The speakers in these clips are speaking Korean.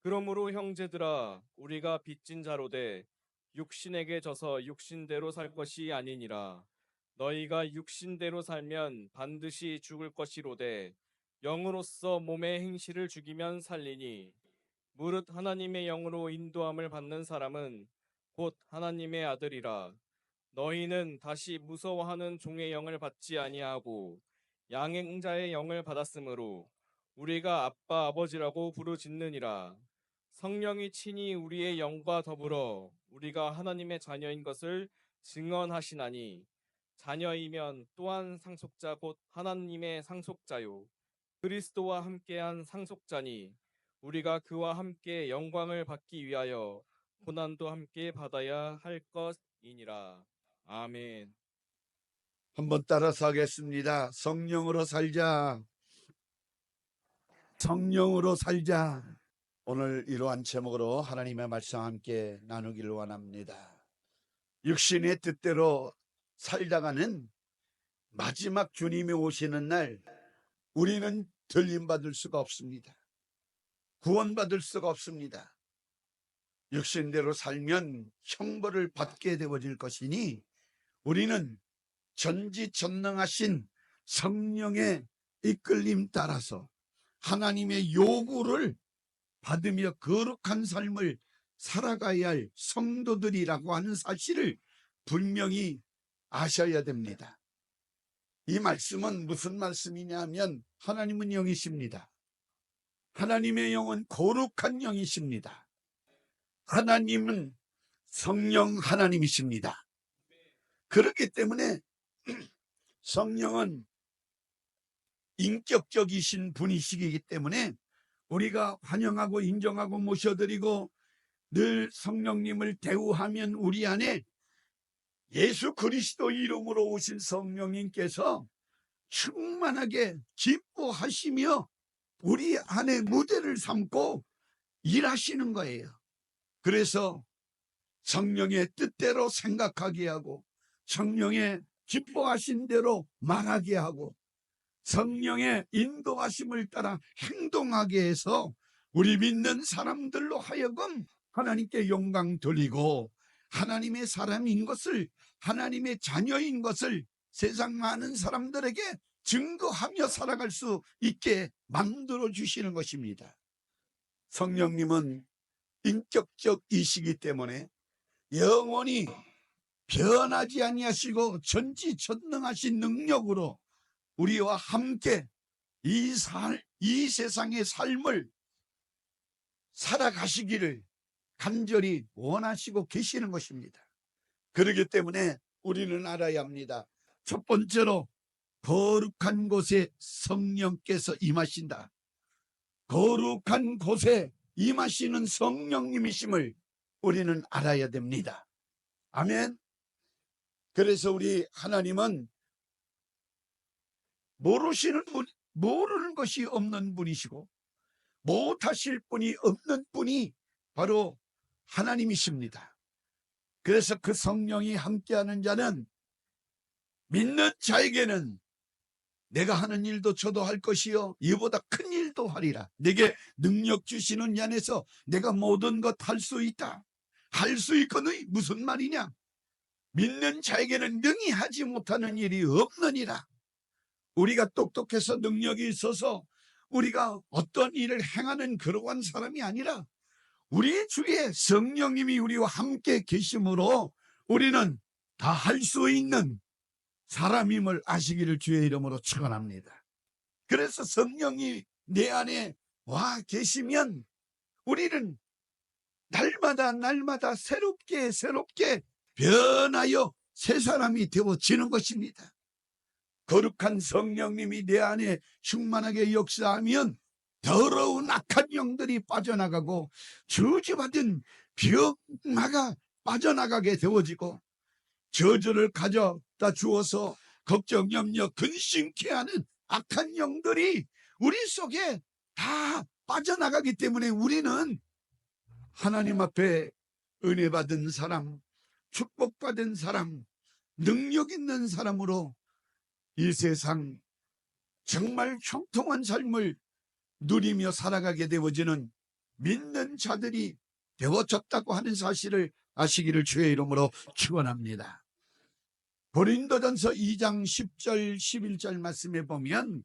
그러므로 형제들아 우리가 빚진 자로되 육신에게 져서 육신대로 살 것이 아니니라. 너희가 육신대로 살면 반드시 죽을 것이로되 영으로서 몸의 행실을 죽이면 살리니 무릇 하나님의 영으로 인도함을 받는 사람은 곧 하나님의 아들이라. 너희는 다시 무서워하는 종의 영을 받지 아니하고 양행자의 영을 받았으므로 우리가 아빠 아버지라고 부르짖느니라. 성령이 친히 우리의 영과 더불어 우리가 하나님의 자녀인 것을 증언하시나니 자녀이면 또한 상속자 곧 하나님의 상속자요 그리스도와 함께한 상속자니 우리가 그와 함께 영광을 받기 위하여 고난도 함께 받아야 할 것이니라. 아멘. 한번 따라서 하겠습니다. 성령으로 살자. 성령으로 살자. 오늘 이러한 제목으로 하나님의 말씀 함께 나누기를 원합니다. 육신의 뜻대로 살다가는 마지막 주님이 오시는 날 우리는 들림받을 수가 없습니다. 구원받을 수가 없습니다. 육신대로 살면 형벌을 받게 되어질 것이니 우리는 전지전능하신 성령의 이끌림 따라서 하나님의 요구를 받으며 거룩한 삶을 살아가야 할 성도들이라고 하는 사실을 분명히 아셔야 됩니다. 이 말씀은 무슨 말씀이냐면 하나님은 영이십니다. 하나님의 영은 거룩한 영이십니다. 하나님은 성령 하나님이십니다. 그렇기 때문에 성령은 인격적이신 분이시기 때문에 우리가 환영하고 인정하고 모셔드리고 늘 성령님을 대우하면 우리 안에 예수 그리스도 이름으로 오신 성령님께서 충만하게 기뻐하시며 우리 안에 무대를 삼고 일하시는 거예요. 그래서 성령의 뜻대로 생각하게 하고 성령의 기뻐하신 대로 말하게 하고 성령의 인도하심을 따라 행동하게 해서 우리 믿는 사람들로 하여금 하나님께 영광 돌리고 하나님의 사람인 것을, 하나님의 자녀인 것을 세상 많은 사람들에게 증거하며 살아갈 수 있게 만들어 주시는 것입니다. 성령님은 인격적이시기 때문에 영원히 변하지 아니하시고 전지전능하신 능력으로 우리와 함께 이 세상의 삶을 살아가시기를 간절히 원하시고 계시는 것입니다. 그렇기 때문에 우리는 알아야 합니다. 첫 번째로 거룩한 곳에 성령께서 임하신다. 거룩한 곳에 임하시는 성령님이심을 우리는 알아야 됩니다. 아멘. 그래서 우리 하나님은 모르는 것이 없는 분이시고 못하실 분이 없는 분이 바로 하나님이십니다. 그래서 그 성령이 함께하는 자는 믿는 자에게는 내가 하는 일도 저도 할 것이요 이보다 큰 일도 하리라. 내게 능력 주시는 이 안에서 내가 모든 것 할 수 있다. 할 수 있거늘 무슨 말이냐? 믿는 자에게는 능히 하지 못하는 일이 없느니라. 우리가 똑똑해서 능력이 있어서 우리가 어떤 일을 행하는 그러한 사람이 아니라 우리 주위에 성령님이 우리와 함께 계심으로 우리는 다 할 수 있는 사람임을 아시기를 주의 이름으로 축원합니다. 그래서 성령이 내 안에 와 계시면 우리는 날마다 새롭게 변하여 새 사람이 되어지는 것입니다. 거룩한 성령님이 내 안에 충만하게 역사하면 더러운 악한 영들이 빠져나가고 저주받은 병마가 빠져나가게 되어지고 저주를 가져다 주어서 걱정, 염려, 근심케 하는 악한 영들이 우리 속에 다 빠져나가기 때문에 우리는 하나님 앞에 은혜 받은 사람, 축복받은 사람, 능력 있는 사람으로 이 세상 정말 형통한 삶을 누리며 살아가게 되어지는 믿는 자들이 되어졌다고 하는 사실을 아시기를 주의 이름으로 축원합니다. 고린도전서 2장 10절 11절 말씀에 보면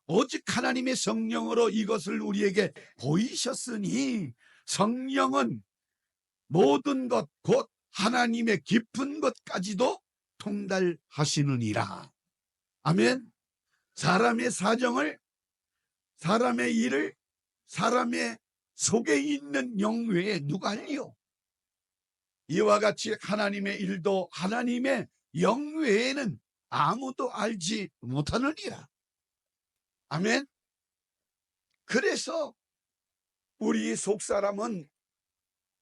오직 하나님의 성령으로 이것을 우리에게 보이셨으니 성령은 모든 것 곧 하나님의 깊은 것까지도 통달하시느니라. 아멘. 사람의 사정을, 사람의 일을 사람의 속에 있는 영 외에 누가 알리요? 이와 같이 하나님의 일도 하나님의 영 외에는 아무도 알지 못하느니라. 아멘. 그래서 우리 속사람은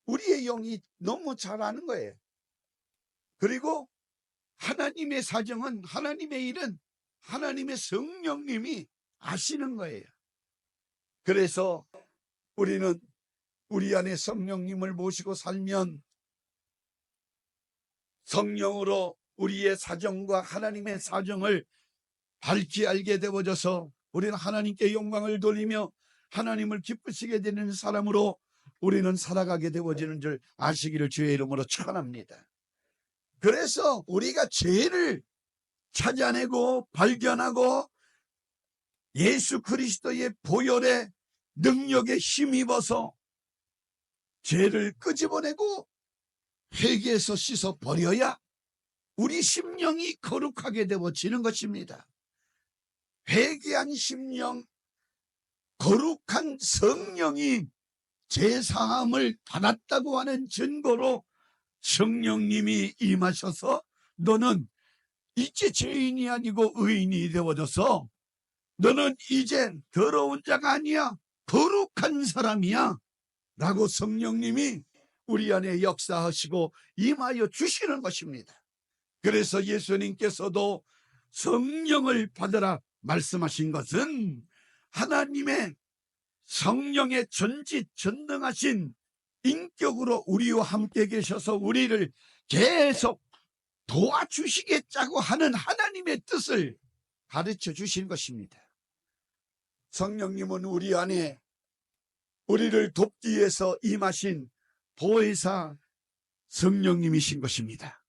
우리의 영이 너무 잘 아는 거예요. 그리고 하나님의 사정은, 하나님의 일은 하나님의 성령님이 아시는 거예요. 그래서 우리는 우리 안에 성령님을 모시고 살면 성령으로 우리의 사정과 하나님의 사정을 밝히 알게 되어져서 우리는 하나님께 영광을 돌리며 하나님을 기쁘시게 되는 사람으로 우리는 살아가게 되어지는 줄 아시기를 주의 이름으로 축원합니다. 그래서 우리가 죄를 찾아내고 발견하고 예수 그리스도의 보혈의 능력에 힘입어서 죄를 끄집어내고 회개해서 씻어 버려야 우리 심령이 거룩하게 되어지는 것입니다. 회개한 심령, 거룩한 성령이 죄사함을 받았다고 하는 증거로 성령님이 임하셔서 너는 이제 죄인이 아니고 의인이 되어져서 너는 이제 더러운 자가 아니야, 거룩한 사람이야 라고 성령님이 우리 안에 역사하시고 임하여 주시는 것입니다. 그래서 예수님께서도 성령을 받으라 말씀하신 것은 하나님의 성령의 전지전능하신 인격으로 우리와 함께 계셔서 우리를 계속 도와주시겠다고 하는 하나님의 뜻을 가르쳐 주신 것입니다. 성령님은 우리 안에 우리를 돕기 위해서 임하신 보혜사 성령님이신 것입니다.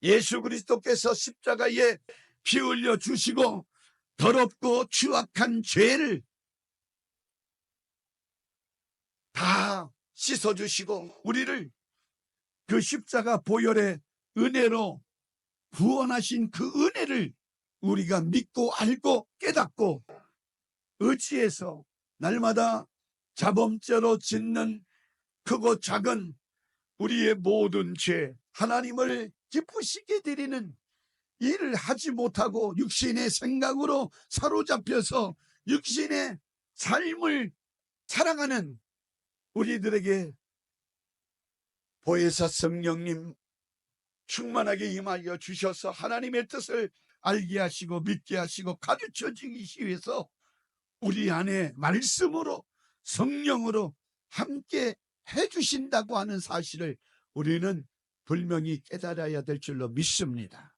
예수 그리스도께서 십자가에 피 흘려 주시고 더럽고 추악한 죄를 다 씻어주시고 우리를 그 십자가 보혈의 은혜로 구원하신 그 은혜를 우리가 믿고 알고 깨닫고 의지해서 날마다 자범죄로 짓는 크고 작은 우리의 모든 죄, 하나님을 기쁘시게 드리는 일을 하지 못하고 육신의 생각으로 사로잡혀서 육신의 삶을 살아가는 우리들에게 보혜사 성령님 충만하게 임하여 주셔서 하나님의 뜻을 알게 하시고 믿게 하시고 가르쳐 주기 위해서 우리 안에 말씀으로 성령으로 함께 해주신다고 하는 사실을 우리는 분명히 깨달아야 될 줄로 믿습니다.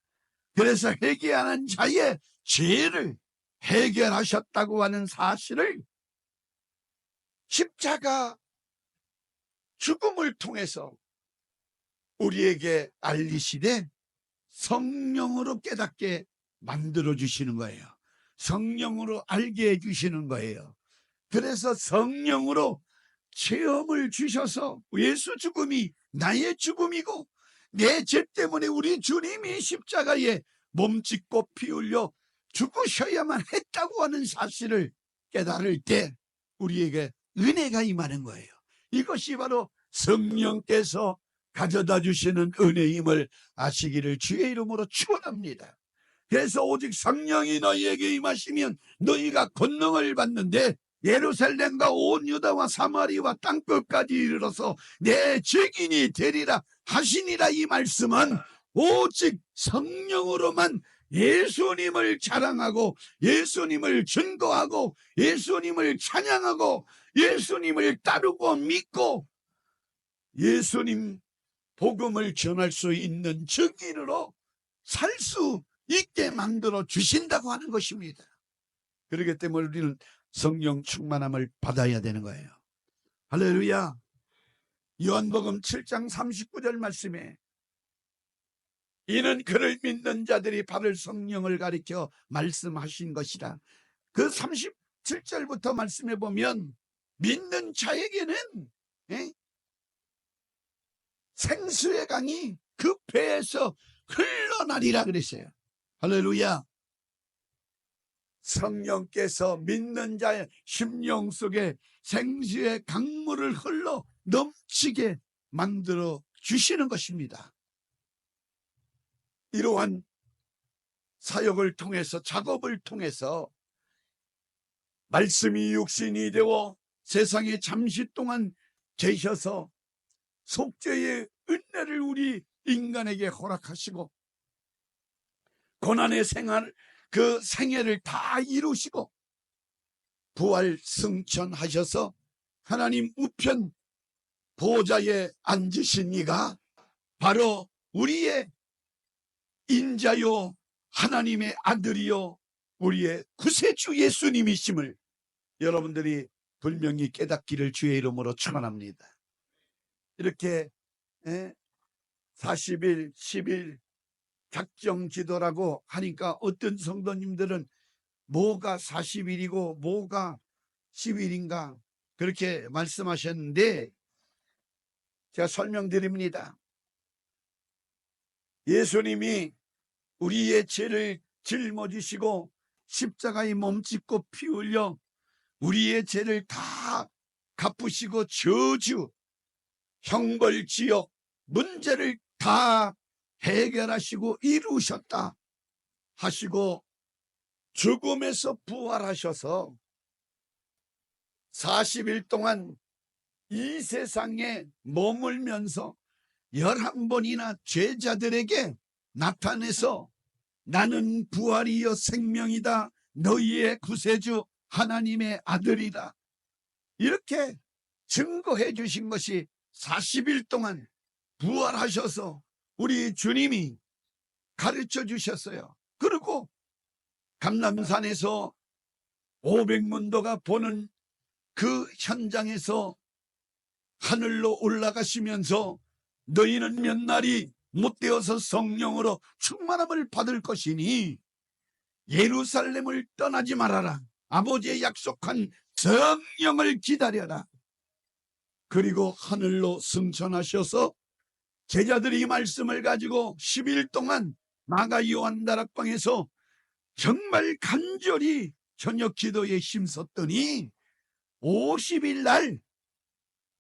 그래서 회개하는 자의 죄를 해결하셨다고 하는 사실을 십자가 죽음을 통해서 우리에게 알리시되 성령으로 깨닫게 만들어 주시는 거예요. 성령으로 알게 해 주시는 거예요. 그래서 성령으로 체험을 주셔서 예수 죽음이 나의 죽음이고 내 죄 때문에 우리 주님이 십자가에 몸짓고 피 흘려 죽으셔야만 했다고 하는 사실을 깨달을 때 우리에게 은혜가 임하는 거예요. 이것이 바로 성령께서 가져다 주시는 은혜임을 아시기를 주의 이름으로 축원합니다. 그래서 오직 성령이 너희에게 임하시면 너희가 권능을 받는데 예루살렘과 온 유다와 사마리아와 땅끝까지 이르러서 내 증인이 되리라 하시니라. 이 말씀은 오직 성령으로만 예수님을 자랑하고 예수님을 증거하고 예수님을 찬양하고 예수님을 따르고 믿고 예수님 복음을 전할 수 있는 증인으로 살 수 있게 만들어 주신다고 하는 것입니다. 그렇기 때문에 우리는 성령 충만함을 받아야 되는 거예요. 할렐루야. 요한복음 7장 39절 말씀에 이는 그를 믿는 자들이 받을 성령을 가리켜 말씀하신 것이라. 그 37절부터 말씀해 보면 믿는 자에게는 생수의 강이 그 배에서 흘러나리라 그랬어요. 할렐루야. 성령께서 믿는 자의 심령 속에 생수의 강물을 흘러 넘치게 만들어 주시는 것입니다. 이러한 사역을 통해서, 작업을 통해서 말씀이 육신이 되어 세상에 잠시 동안 계셔서 속죄의 은혜를 우리 인간에게 허락하시고 고난의 생활, 그 생애를 다 이루시고 부활 승천하셔서 하나님 우편 보좌에 앉으신 이가 바로 우리의 인자요 하나님의 아들이요 우리의 구세주 예수님이심을 여러분들이 분명히 깨닫기를 주의 이름으로 축원합니다. 이렇게 40일, 10일 작정 기도라고 하니까 어떤 성도님들은 뭐가 40일이고 뭐가 10일인가 그렇게 말씀하셨는데 제가 설명드립니다. 예수님이 우리의 죄를 짊어지시고 십자가에 몸짓고 피 흘려 우리의 죄를 다 갚으시고 저주, 형벌, 지옥, 문제를 다 해결하시고 이루셨다 하시고 죽음에서 부활하셔서 40일 동안 이 세상에 머물면서 11번이나 제자들에게 나타내서 나는 부활이요 생명이다. 너희의 구세주 하나님의 아들이다. 이렇게 증거해 주신 것이 40일 동안 부활하셔서 우리 주님이 가르쳐 주셨어요. 그리고 감람산에서 500문도가 보는 그 현장에서 하늘로 올라가시면서 너희는 몇 날이 못되어서 성령으로 충만함을 받을 것이니 예루살렘을 떠나지 말아라. 아버지의 약속한 성령을 기다려라. 그리고 하늘로 승천하셔서 제자들이 이 말씀을 가지고 10일 동안 마가 요한 다락방에서 정말 간절히 저녁 기도에 힘썼더니 50일 날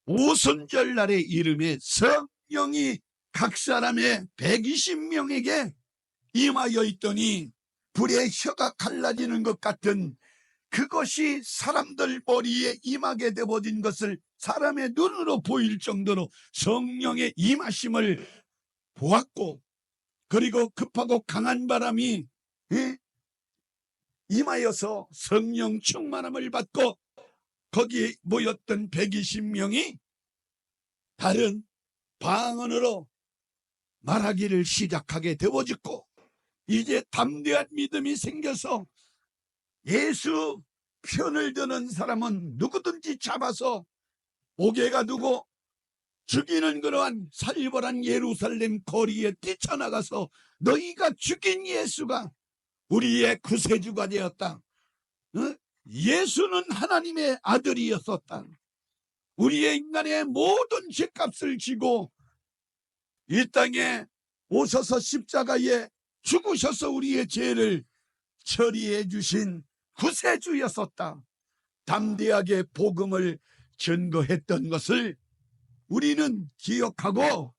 오순절 날의 이름에 성령이 각 사람의 120명에게 임하여 있더니 불의 혀가 갈라지는 것 같은 그것이 사람들 머리에 임하게 되어진 것을 사람의 눈으로 보일 정도로 성령의 임하심을 보았고, 그리고 급하고 강한 바람이 임하여서 성령 충만함을 받고 거기에 모였던 120명이 다른 방언으로 말하기를 시작하게 되어졌고, 이제 담대한 믿음이 생겨서 예수 편을 드는 사람은 누구든지 잡아서 옥에 가두고 죽이는 그러한 살벌한 예루살렘 거리에 뛰쳐나가서 너희가 죽인 예수가 우리의 구세주가 되었다. 예수는 하나님의 아들이었었다. 우리의 인간의 모든 죄값을 지고 이 땅에 오셔서 십자가에 죽으셔서 우리의 죄를 처리해 주신 구세주였었다. 담대하게 복음을 전거했던 것을 우리는 기억하고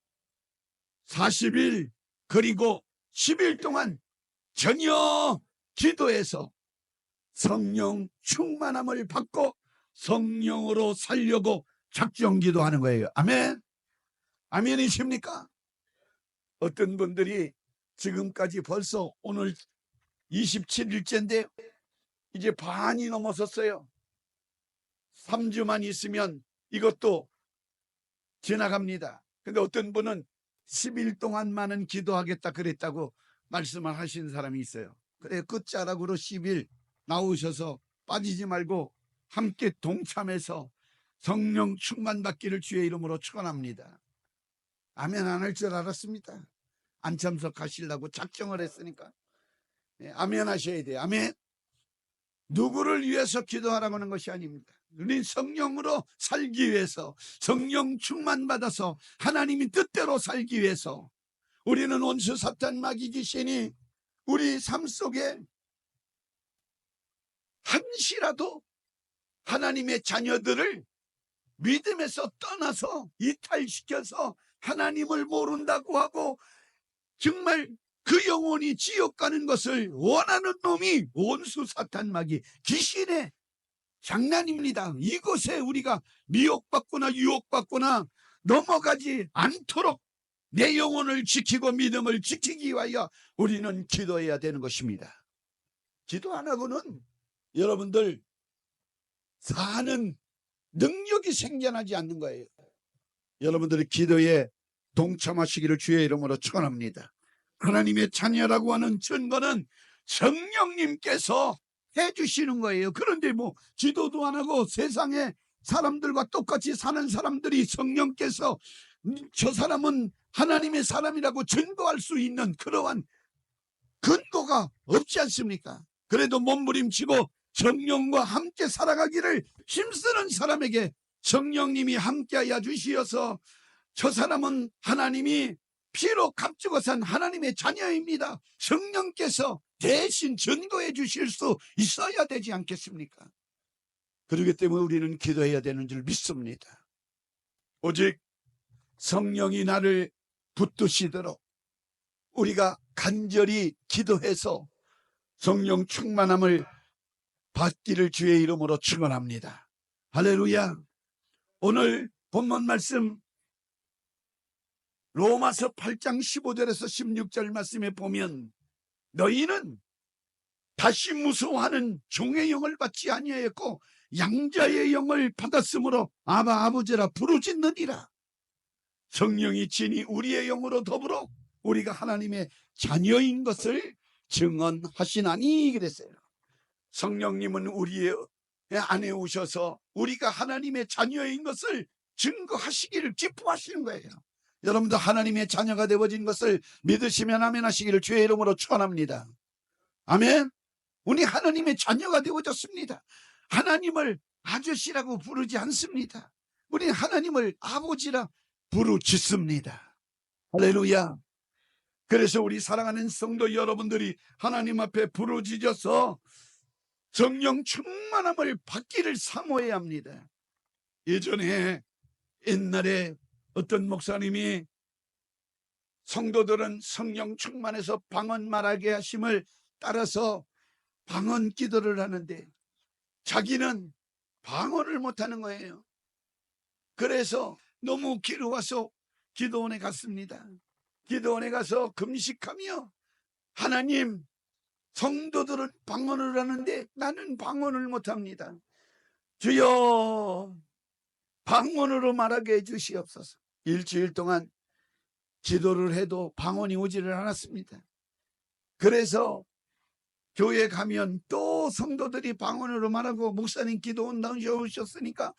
40일 그리고 10일 동안 전혀 기도해서 성령 충만함을 받고 성령으로 살려고 작정 기도하는 거예요. 아멘. 아멘이십니까? 어떤 분들이 지금까지 벌써 오늘 27일째인데 이제 반이 넘었었어요. 3주만 있으면 이것도 지나갑니다. 근데 어떤 분은 10일 동안만은 기도하겠다 그랬다고 말씀을 하신 사람이 있어요. 그래, 끝자락으로 10일 나오셔서 빠지지 말고 함께 동참해서 성령 충만받기를 주의 이름으로 축원합니다. 아멘 안 할 줄 알았습니다. 안 참석하시려고 작정을 했으니까. 아멘 하셔야 돼요. 아멘. 누구를 위해서 기도하라고 하는 것이 아닙니다. 우리 성령으로 살기 위해서, 성령 충만받아서 하나님이 뜻대로 살기 위해서 우리는 원수 사탄 마귀 귀신이 우리 삶 속에 한시라도 하나님의 자녀들을 믿음에서 떠나서 이탈시켜서 하나님을 모른다고 하고 정말 그 영혼이 지옥 가는 것을 원하는 놈이 원수 사탄 마귀 귀신의 장난입니다. 이곳에 우리가 미혹받거나 유혹받거나 넘어가지 않도록 내 영혼을 지키고 믿음을 지키기 위하여 우리는 기도해야 되는 것입니다. 기도 안 하고는 여러분들 사는 능력이 생겨나지 않는 거예요. 여러분들이 기도에 동참하시기를 주의 이름으로 축원합니다. 하나님의 자녀라고 하는 증거는 성령님께서 해주시는 거예요. 그런데 뭐 기도도 안 하고 세상에 사람들과 똑같이 사는 사람들이 성령께서 저 사람은 하나님의 사람이라고 증거할 수 있는 그러한 근거가 없지 않습니까? 그래도 몸부림치고 성령과 함께 살아가기를 힘쓰는 사람에게 성령님이 함께하여 주시어서 저 사람은 하나님이 피로 값주고 산 하나님의 자녀입니다. 성령께서 대신 증거해 주실 수 있어야 되지 않겠습니까? 그렇기 때문에 우리는 기도해야 되는 줄 믿습니다. 오직 성령이 나를 붙드시도록 우리가 간절히 기도해서 성령 충만함을 받기를 주의 이름으로 축원합니다. 할렐루야. 오늘 본문 말씀 로마서 8장 15절에서 16절 말씀에 보면 너희는 다시 무서워하는 종의 영을 받지 아니하였고 양자의 영을 받았으므로 아바 아버지라 부르짖느니라. 성령이 친히 우리의 영으로 더불어 우리가 하나님의 자녀인 것을 증언하시나니 그랬어요. 성령님은 우리의 안에 오셔서 우리가 하나님의 자녀인 것을 증거하시기를 기뻐하시는 거예요. 여러분도 하나님의 자녀가 되어진 것을 믿으시면 아멘 하시기를 주의 이름으로 축원합니다. 아멘. 우리 하나님의 자녀가 되어졌습니다. 하나님을 아저씨라고 부르지 않습니다. 우리 하나님을 아버지라 부르짖습니다. 할렐루야. 그래서 우리 사랑하는 성도 여러분들이 하나님 앞에 부르짖어서 성령 충만함을 받기를 사모해야 합니다. 예전에 옛날에 어떤 목사님이 성도들은 성령 충만해서 방언 말하게 하심을 따라서 방언 기도를 하는데 자기는 방언을 못하는 거예요. 그래서 너무 괴로워서 기도원에 갔습니다. 기도원에 가서 금식하며 하나님, 성도들은 방언을 하는데 나는 방언을 못합니다. 주여 방언으로 말하게 해주시옵소서. 일주일 동안 기도를 해도 방언이 오지를 않았습니다. 그래서 교회 가면 또 성도들이 방언으로 말하고 목사님 기도원 나오셨으니까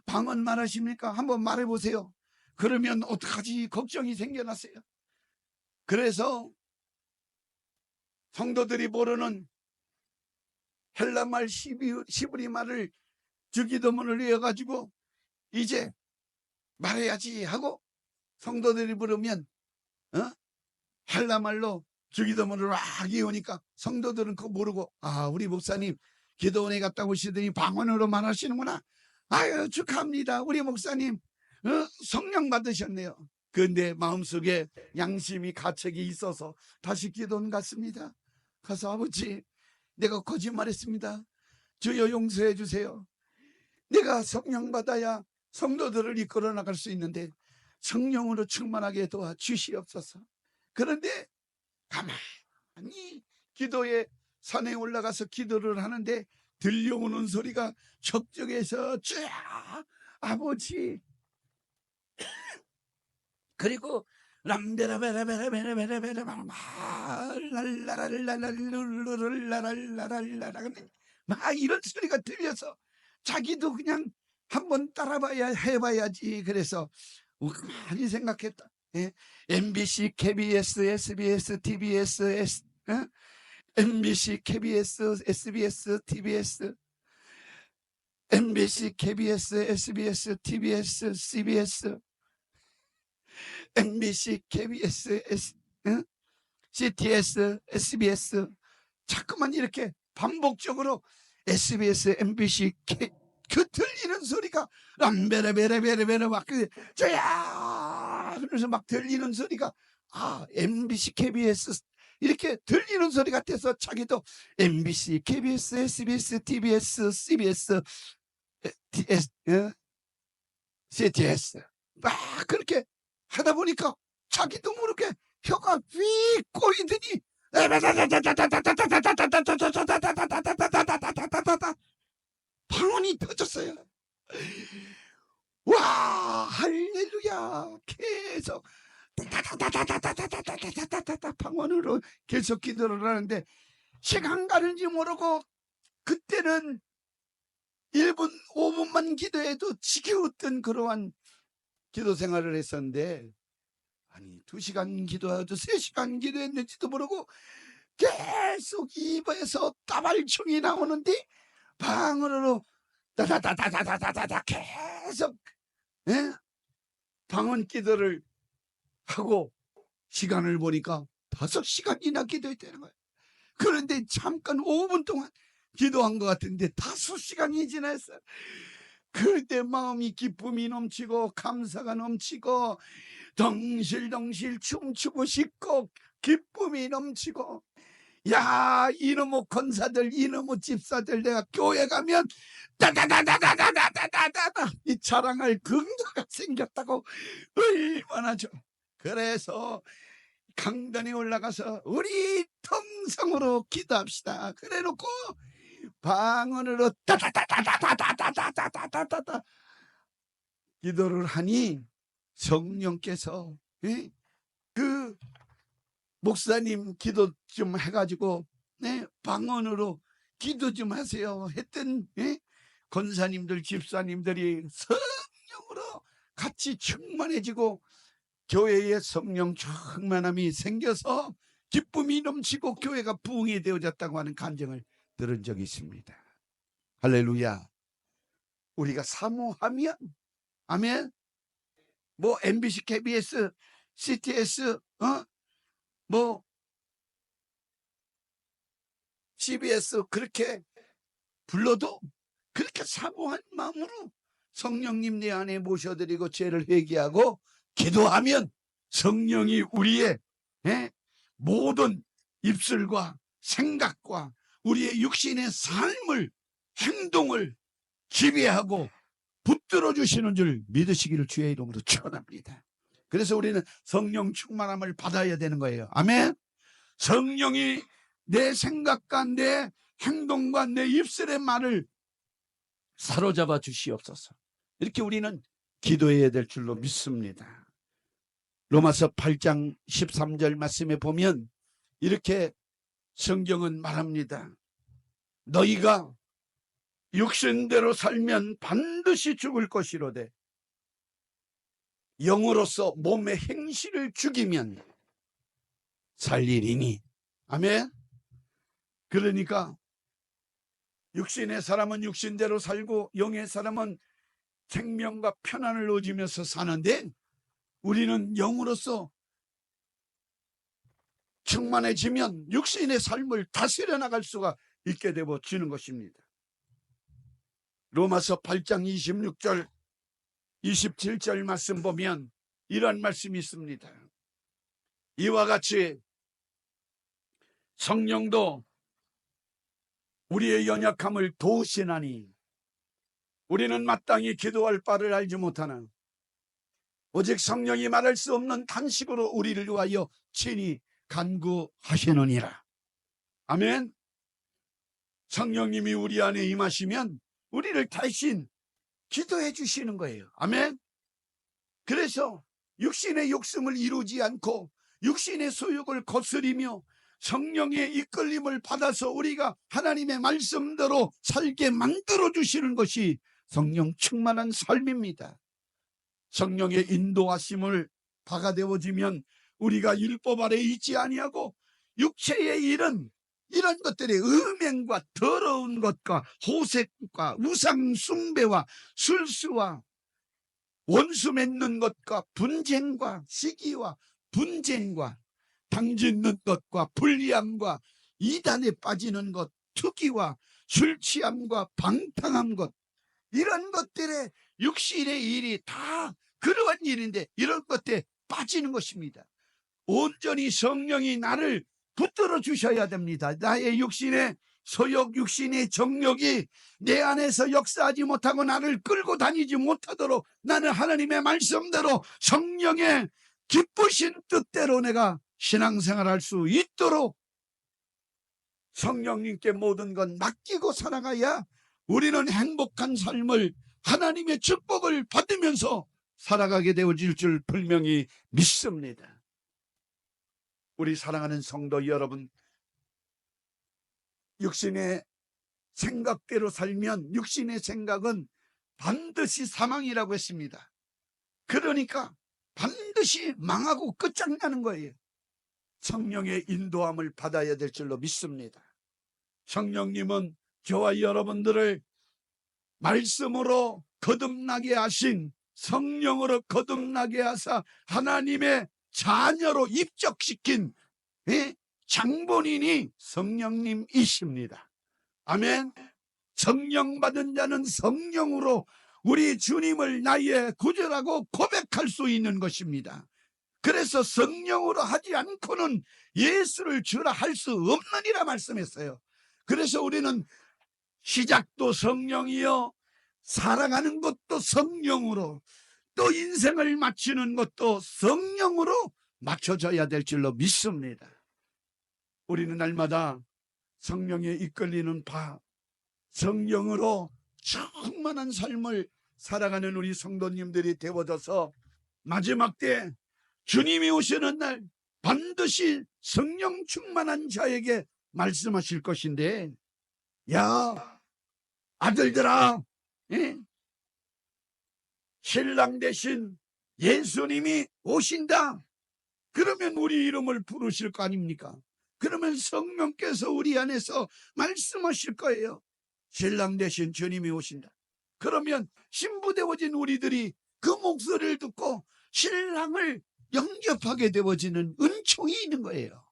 방언 말하십니까? 한번 말해보세요. 그러면 어떡하지 걱정이 생겨났어요. 그래서 성도들이 모르는 헬라말 시브리말을 주기도문을 외워가지고 이제 말해야지 하고 성도들이 부르면 헬라말로 주기도문을 막 외우니까 성도들은 그거 모르고 우리 목사님 기도원에 갔다 오시더니 방언으로 말하시는구나. 아유 축하합니다. 우리 목사님 성령 받으셨네요. 그런데 마음속에 양심이 가책이 있어서 다시 기도원 갔습니다. 가서 아버지 내가 거짓말했습니다. 주여 용서해 주세요. 내가 성령 받아야 성도들을 이끌어 나갈 수 있는데 성령으로 충만하게 도와주시옵소서. 그런데 가만히 기도에 산에 올라가서 기도를 하는데 들려오는 소리가 적적해서 쫙 아버지 그리고 람베라베라베라베라베라베라 막 이런 소리가 들려서 자기도 그냥 한번 해봐야지. 그래서 많이 생각했다. 예? MBC, KBS, SBS, TBS, MBC, KBS, SBS, TBS, MBC, KBS, SBS, TBS, CBS, MBC, KBS, CTS, SBS. 자꾸만 이렇게 반복적으로 SBS, MBC, 그 들리는 소리가 람베레베레베레베레 막 저야 그래서 막 들리는 소리가 MBC, KBS 이렇게 들리는 소리 같아서 자기도 MBC, KBS, SBS, TBS, CBS, CTS 막 그렇게 하다 보니까 자기도 모르게 혀가 휙 꼬이더니 방언이 터졌어요. 와, 할렐루야. 계속 방언으로 계속 기도를 하는데 시간 가는지 모르고 그때는 1분, 5분만 기도해도 지겨웠던 그러한 기도 생활을 했었는데 아니 2시간 기도해도 3시간 기도했는지도 모르고 계속 입에서 따발총이 나오는데 방언으로 다다다다다다다다 계속 방언 기도를 하고 시간을 보니까 5시간이나 기도했다는 거예요. 그런데 잠깐 5분 동안 기도한 것 같은데 5시간이 지났어요. 그때 마음이 기쁨이 넘치고 감사가 넘치고 덩실덩실 춤추고 싶고 기쁨이 넘치고 야 이놈의 권사들 이놈의 집사들 내가 교회 가면 다다다다다다다다다다 이 자랑할 근거가 생겼다고 얼마나 좋아. 그래서 강단에 올라가서 우리 통성으로 기도합시다. 그래놓고 방언으로 다다다다다다다다다다다다 기도를 하니 성령께서 그 목사님 기도 좀 해가지고 방언으로 기도 좀 하세요 했던 권사님들 집사님들이 성령으로 같이 충만해지고 교회에 성령 충만함이 생겨서 기쁨이 넘치고 교회가 부흥이 되어졌다고 하는 간증을 들은 적이 있습니다. 할렐루야. 우리가 사모하면 아멘. 뭐 MBC, KBS, CTS, 뭐 CBS 그렇게 불러도 그렇게 사모한 마음으로 성령님 내 안에 모셔드리고 죄를 회개하고 기도하면 성령이 우리의 모든 입술과 생각과 우리의 육신의 삶을 행동을 지배하고 붙들어 주시는 줄 믿으시기를 주의 이름으로 축원합니다. 그래서 우리는 성령 충만함을 받아야 되는 거예요. 아멘. 성령이 내 생각과 내 행동과 내 입술의 말을 사로잡아 주시옵소서. 이렇게 우리는 기도해야 될 줄로 믿습니다. 로마서 8장 13절 말씀에 보면 이렇게 성경은 말합니다. 너희가 육신대로 살면 반드시 죽을 것이로되 영으로서 몸의 행실을 죽이면 살리리니. 아멘. 그러니까 육신의 사람은 육신대로 살고 영의 사람은 생명과 편안을 얻으면서 사는데 우리는 영으로서 충만해지면 육신의 삶을 다스려 나갈 수가 있게 되어지는 것입니다. 로마서 8장 26절 27절 말씀 보면 이런 말씀이 있습니다. 이와 같이 성령도 우리의 연약함을 도우시나니 우리는 마땅히 기도할 바를 알지 못하나 오직 성령이 말할 수 없는 탄식으로 우리를 위하여 친히 간구하시느니라. 아멘. 성령님이 우리 안에 임하시면 우리를 대신 기도해 주시는 거예요. 아멘. 그래서 육신의 욕심을 이루지 않고 육신의 소욕을 거스리며 성령의 이끌림을 받아서 우리가 하나님의 말씀대로 살게 만들어 주시는 것이 성령 충만한 삶입니다. 성령의 인도하심을 바가 되어지면 우리가 율법 아래 있지 아니하고 육체의 일은 이런 것들의 음행과 더러운 것과 호색과 우상 숭배와 술수와 원수 맺는 것과 분쟁과 시기와 분쟁과 당짓는 것과 불리함과 이단에 빠지는 것, 투기와 술 취함과 방탕한 것, 이런 것들의 육신의 일이 다 그러한 일인데 이런 것들에 빠지는 것입니다. 온전히 성령이 나를 붙들어 주셔야 됩니다. 나의 육신의 소욕, 육신의 정욕이 내 안에서 역사하지 못하고 나를 끌고 다니지 못하도록 나는 하나님의 말씀대로 성령의 기쁘신 뜻대로 내가 신앙생활할 수 있도록 성령님께 모든 건 맡기고 살아가야 우리는 행복한 삶을 하나님의 축복을 받으면서 살아가게 되어질 줄 분명히 믿습니다. 우리 사랑하는 성도 여러분, 육신의 생각대로 살면 육신의 생각은 반드시 사망이라고 했습니다. 그러니까 반드시 망하고 끝장나는 거예요. 성령의 인도함을 받아야 될 줄로 믿습니다. 성령님은 저와 여러분들을 말씀으로 거듭나게 하신, 성령으로 거듭나게 하사 하나님의 자녀로 입적시킨 장본인이 성령님이십니다. 아멘. 성령 받은 자는 성령으로 우리 주님을 나의 구주라고 고백할 수 있는 것입니다. 그래서 성령으로 하지 않고는 예수를 주라 할 수 없느니라 말씀했어요. 그래서 우리는 시작도 성령이요, 살아가는 것도 성령으로, 또 인생을 마치는 것도 성령으로 맞춰져야 될 줄로 믿습니다. 우리는 날마다 성령에 이끌리는 바, 성령으로 충만한 삶을 살아가는 우리 성도님들이 되어져서 마지막 때 주님이 오시는 날 반드시 성령 충만한 자에게 말씀하실 것인데, 야 아들들아, 신랑 대신 예수님이 오신다. 그러면 우리 이름을 부르실 거 아닙니까? 그러면 성령께서 우리 안에서 말씀하실 거예요. 신랑 대신 주님이 오신다. 그러면 신부되어진 우리들이 그 목소리를 듣고 신랑을 영접하게 되어지는 은총이 있는 거예요.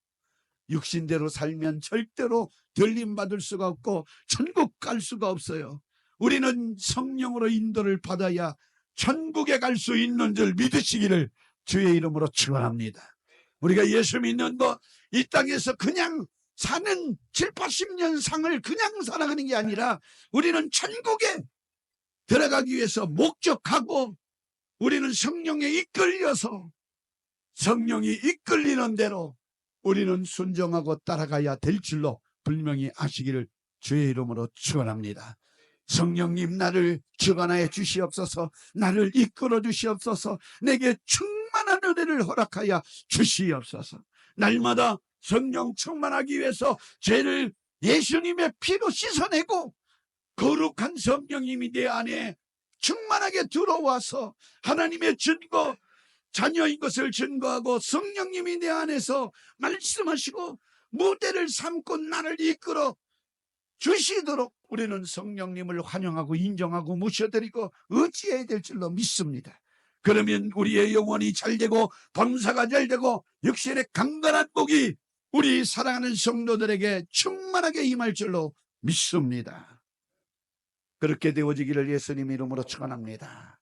육신대로 살면 절대로 들림받을 수가 없고 천국 갈 수가 없어요. 우리는 성령으로 인도를 받아야 천국에 갈 수 있는 줄 믿으시기를 주의 이름으로 축원합니다. 우리가 예수 믿는 거 이 땅에서 그냥 사는 7, 80년 상을 그냥 살아가는 게 아니라 우리는 천국에 들어가기 위해서 목적하고 우리는 성령에 이끌려서 성령이 이끌리는 대로 우리는 순종하고 따라가야 될 줄로 분명히 아시기를 주의 이름으로 축원합니다. 성령님, 나를 주관하여 주시옵소서. 나를 이끌어 주시옵소서. 내게 충만한 은혜를 허락하여 주시옵소서. 날마다 성령 충만하기 위해서 죄를 예수님의 피로 씻어내고 거룩한 성령님이 내 안에 충만하게 들어와서 하나님의 증거, 자녀인 것을 증거하고 성령님이 내 안에서 말씀하시고 무대를 삼고 나를 이끌어 주시도록 우리는 성령님을 환영하고 인정하고 모셔드리고 의지해야 될 줄로 믿습니다. 그러면 우리의 영혼이 잘되고 범사가 잘되고 육신의 강건한 복이 우리 사랑하는 성도들에게 충만하게 임할 줄로 믿습니다. 그렇게 되어지기를 예수님 이름으로 축원합니다.